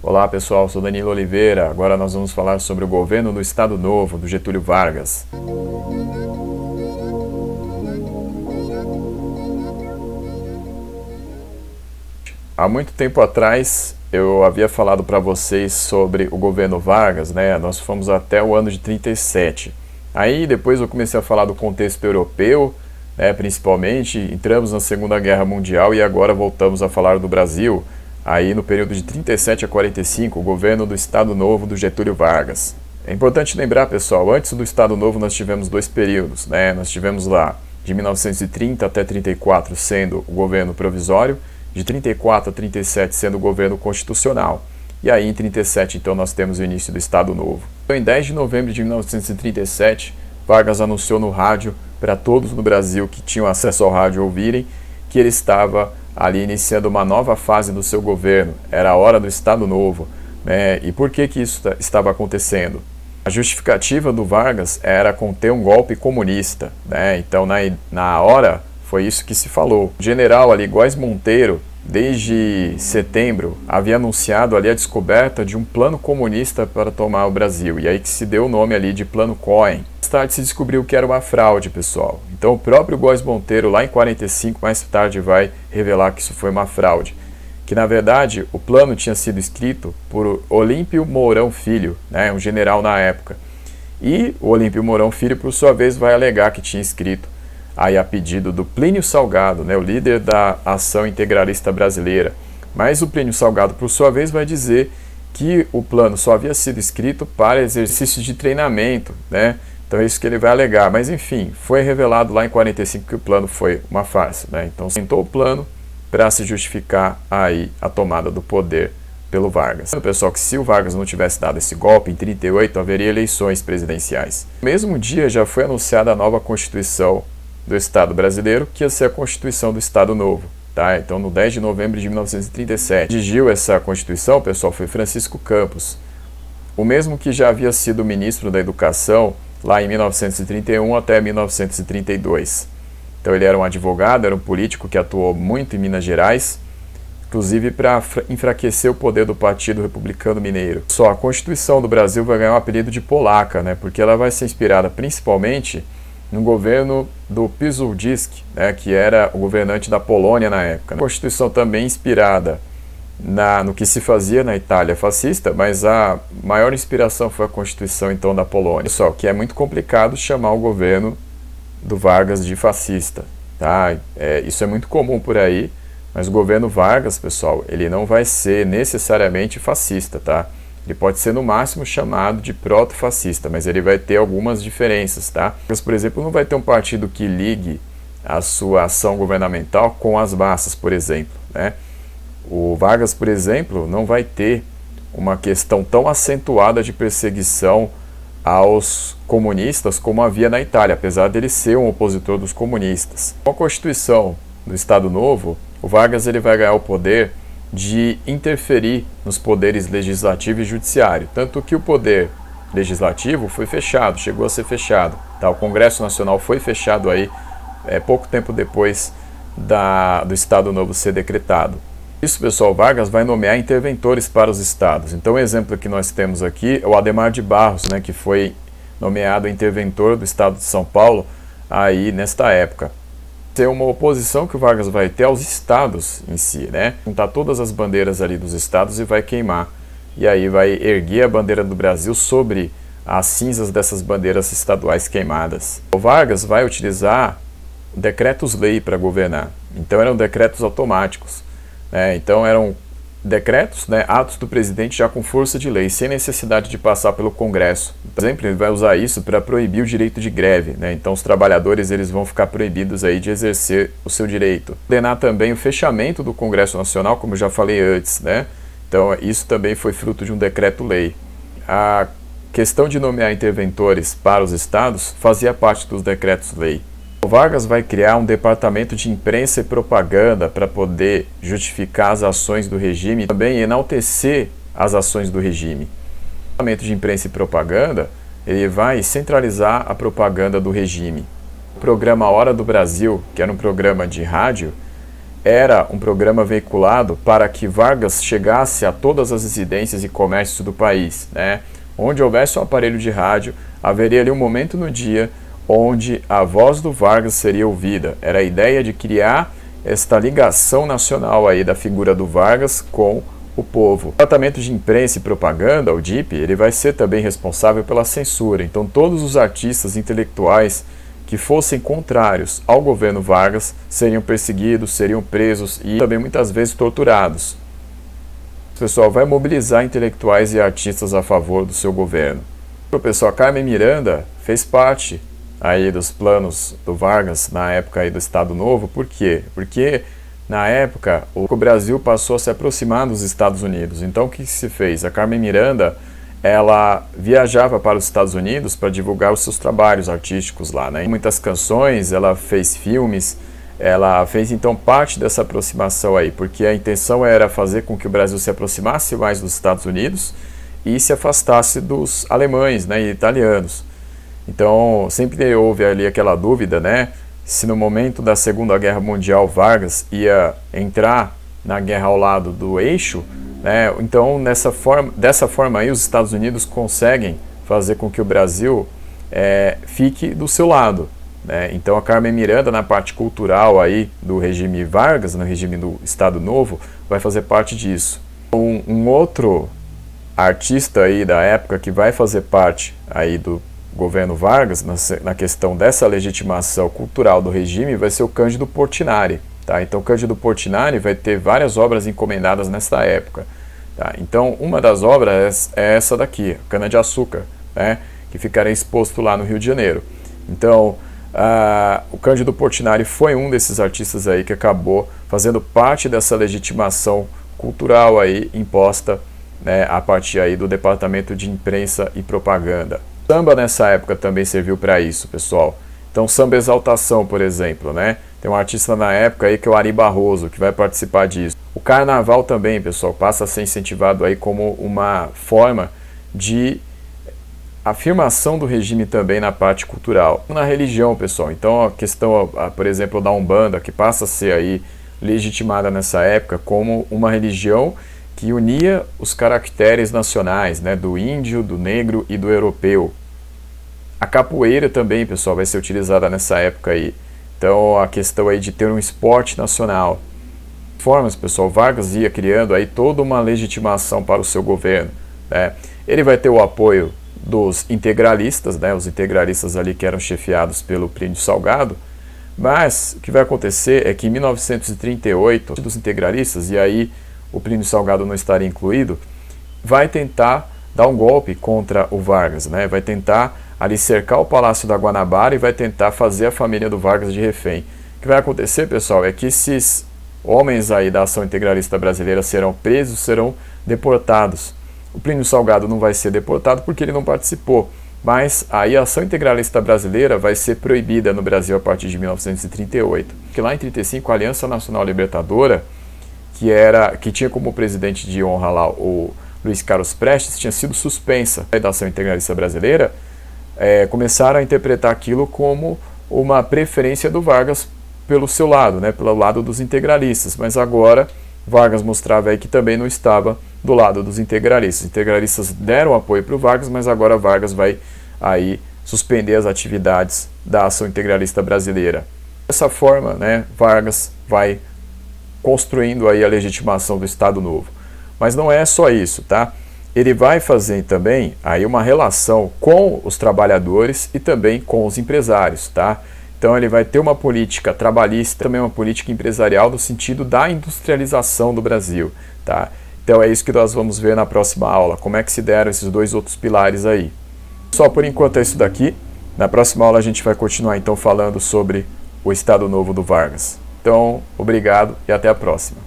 Olá pessoal, sou Danilo Oliveira. Agora nós vamos falar sobre o governo do Estado Novo, do Getúlio Vargas. Há muito tempo atrás eu havia falado para vocês sobre o governo Vargas, né? Nós fomos até o ano de 37. Aí depois eu comecei a falar do contexto europeu, né, principalmente, entramos na Segunda Guerra Mundial e agora voltamos a falar do Brasil, aí no período de 37 a 45, o governo do Estado Novo do Getúlio Vargas. É importante lembrar, pessoal, antes do Estado Novo nós tivemos dois períodos, né? Nós tivemos lá de 1930 até 34 sendo o governo provisório, de 34 a 37 sendo o governo constitucional. E aí em 37 então nós temos o início do Estado Novo. Então, em 10 de novembro de 1937, Vargas anunciou no rádio para todos no Brasil que tinham acesso ao rádio ouvirem que ele estava ali iniciando uma nova fase do seu governo, era a hora do Estado Novo, né? E por que isso estava acontecendo? A justificativa do Vargas era conter um golpe comunista, né? Então na hora foi isso que se falou. O general ali, Góes Monteiro, desde setembro, havia anunciado ali a descoberta de um plano comunista para tomar o Brasil, e aí que se deu o nome ali de Plano Cohen. Mais tarde se descobriu que era uma fraude, pessoal. Então o próprio Góes Monteiro, lá em 45, mais tarde vai revelar que isso foi uma fraude. Que na verdade o plano tinha sido escrito por Olímpio Mourão Filho, né, um general na época. E o Olímpio Mourão Filho, por sua vez, vai alegar que tinha escrito aí a pedido do Plínio Salgado, né, o líder da Ação Integralista Brasileira. Mas o Plínio Salgado, por sua vez, vai dizer que o plano só havia sido escrito para exercícios de treinamento, né? Então é isso que ele vai alegar. Mas enfim, foi revelado lá em 45 que o plano foi uma farsa, né? Então tentou o plano para se justificar aí a tomada do poder pelo Vargas. Pessoal, que se o Vargas não tivesse dado esse golpe, em 38 haveria eleições presidenciais. No mesmo dia já foi anunciada a nova Constituição do Estado brasileiro, que ia ser a Constituição do Estado Novo, tá? Então, no 10 de novembro de 1937, redigiu essa Constituição, pessoal, foi Francisco Campos, o mesmo que já havia sido ministro da Educação lá em 1931 até 1932. Então, ele era um advogado, era um político que atuou muito em Minas Gerais, inclusive para enfraquecer o poder do Partido Republicano Mineiro. Só a Constituição do Brasil vai ganhar o apelido de polaca, né? Porque ela vai ser inspirada principalmente no governo do Piłsudski, né, que era o governante da Polônia na época. A Constituição também inspirada no que se fazia na Itália fascista, mas a maior inspiração foi a Constituição então da Polônia. Só que é muito complicado chamar o governo do Vargas de fascista, tá? Isso é muito comum por aí, mas o governo Vargas, pessoal, ele não vai ser necessariamente fascista, tá? Ele pode ser no máximo chamado de proto-fascista, mas ele vai ter algumas diferenças, tá? Mas, por exemplo, não vai ter um partido que ligue a sua ação governamental com as massas, por exemplo, né? O Vargas, por exemplo, não vai ter uma questão tão acentuada de perseguição aos comunistas como havia na Itália, apesar dele ser um opositor dos comunistas. Com a Constituição do Estado Novo, o Vargas ele vai ganhar o poder de interferir nos poderes legislativo e judiciário, tanto que o poder legislativo foi fechado, chegou a ser fechado, tá? O Congresso Nacional foi fechado aí pouco tempo depois do Estado Novo ser decretado. Isso, pessoal, Vargas vai nomear interventores para os estados. Então o exemplo que nós temos aqui é o Adhemar de Barros, né, que foi nomeado interventor do estado de São Paulo aí nesta época. Ser uma oposição que o Vargas vai ter aos estados em si, né? Juntar todas as bandeiras ali dos estados e vai queimar. E aí vai erguer a bandeira do Brasil sobre as cinzas dessas bandeiras estaduais queimadas. O Vargas vai utilizar decretos-lei para governar. Então eram decretos automáticos, né? Então eram decretos, né, atos do presidente já com força de lei, sem necessidade de passar pelo Congresso. Por exemplo, ele vai usar isso para proibir o direito de greve, né? Então os trabalhadores eles vão ficar proibidos aí de exercer o seu direito. Ordenar também o fechamento do Congresso Nacional, como eu já falei antes, né? Então isso também foi fruto de um decreto-lei. A questão de nomear interventores para os estados fazia parte dos decretos-lei. O Vargas vai criar um departamento de imprensa e propaganda para poder justificar as ações do regime e também enaltecer as ações do regime. O departamento de imprensa e propaganda ele vai centralizar a propaganda do regime. O programa Hora do Brasil, que era um programa de rádio, era um programa veiculado para que Vargas chegasse a todas as residências e comércios do país, né? Onde houvesse um aparelho de rádio, haveria ali um momento no dia onde a voz do Vargas seria ouvida. Era a ideia de criar esta ligação nacional aí da figura do Vargas com o povo. O Departamento de Imprensa e Propaganda, o DIP, ele vai ser também responsável pela censura. Então todos os artistas intelectuais que fossem contrários ao governo Vargas seriam perseguidos, seriam presos e também muitas vezes torturados. O pessoal vai mobilizar intelectuais e artistas a favor do seu governo. O pessoal, Carmen Miranda fez parte aí dos planos do Vargas na época aí do Estado Novo. Por quê? Porque na época o Brasil passou a se aproximar dos Estados Unidos. Então o que se fez? A Carmen Miranda, ela viajava para os Estados Unidos para divulgar os seus trabalhos artísticos lá, né? Muitas canções, ela fez filmes, ela fez então parte dessa aproximação aí, porque a intenção era fazer com que o Brasil se aproximasse mais dos Estados Unidos e se afastasse dos alemães, né, e italianos. Então sempre houve ali aquela dúvida, né, se no momento da Segunda Guerra Mundial Vargas ia entrar na guerra ao lado do eixo, né? Então dessa forma aí os Estados Unidos conseguem fazer com que o Brasil fique do seu lado, né? Então a Carmen Miranda, na parte cultural aí do regime Vargas, no regime do Estado Novo, vai fazer parte disso. Um outro artista aí da época que vai fazer parte aí do governo Vargas na questão dessa legitimação cultural do regime vai ser o Cândido Portinari, tá? Então Cândido Portinari vai ter várias obras encomendadas nessa época, tá? Então uma das obras é essa daqui, Cana de Açúcar, né, que ficará exposto lá no Rio de Janeiro. Então o Cândido Portinari foi um desses artistas aí que acabou fazendo parte dessa legitimação cultural aí imposta, né, a partir aí do Departamento de Imprensa e Propaganda. O samba nessa época também serviu para isso, pessoal. Então Samba Exaltação, por exemplo, né? Tem um artista na época aí que é o Ari Barroso, que vai participar disso. O Carnaval também, pessoal, passa a ser incentivado aí como uma forma de afirmação do regime também na parte cultural. Na religião, pessoal, então a questão, por exemplo, da Umbanda, que passa a ser aí legitimada nessa época como uma religião que unia os caracteres nacionais, né, do índio, do negro e do europeu. A capoeira também, pessoal, vai ser utilizada nessa época aí. Então a questão aí de ter um esporte nacional. Formas, pessoal, Vargas ia criando aí toda uma legitimação para o seu governo, né? Ele vai ter o apoio dos integralistas, né, os integralistas ali que eram chefiados pelo Plínio Salgado, mas o que vai acontecer é que em 1938, dos integralistas, e aí o Plínio Salgado não estaria incluído, vai tentar dar um golpe contra o Vargas, né? Vai tentar ali cercar o Palácio da Guanabara e vai tentar fazer a família do Vargas de refém. O que vai acontecer, pessoal, é que esses homens aí da ação integralista brasileira serão presos, serão deportados. O Plínio Salgado não vai ser deportado porque ele não participou, mas aí a ação integralista brasileira vai ser proibida no Brasil a partir de 1938. Porque lá em 1935 a Aliança Nacional Libertadora, que tinha como presidente de honra lá o Luiz Carlos Prestes, tinha sido suspensa. A ação integralista brasileira começaram a interpretar aquilo como uma preferência do Vargas pelo seu lado, né, pelo lado dos integralistas, mas agora Vargas mostrava aí que também não estava do lado dos integralistas. Os integralistas deram apoio para o Vargas, mas agora Vargas vai aí suspender as atividades da ação integralista brasileira. Dessa forma, né, Vargas vai construindo aí a legitimação do Estado Novo. Mas não é só isso, tá? Ele vai fazer também aí uma relação com os trabalhadores e também com os empresários, tá? Então ele vai ter uma política trabalhista, também uma política empresarial no sentido da industrialização do Brasil, tá? Então é isso que nós vamos ver na próxima aula, como é que se deram esses dois outros pilares aí. Só por enquanto é isso daqui. Na próxima aula a gente vai continuar então falando sobre o Estado Novo do Vargas. Então, obrigado e até a próxima.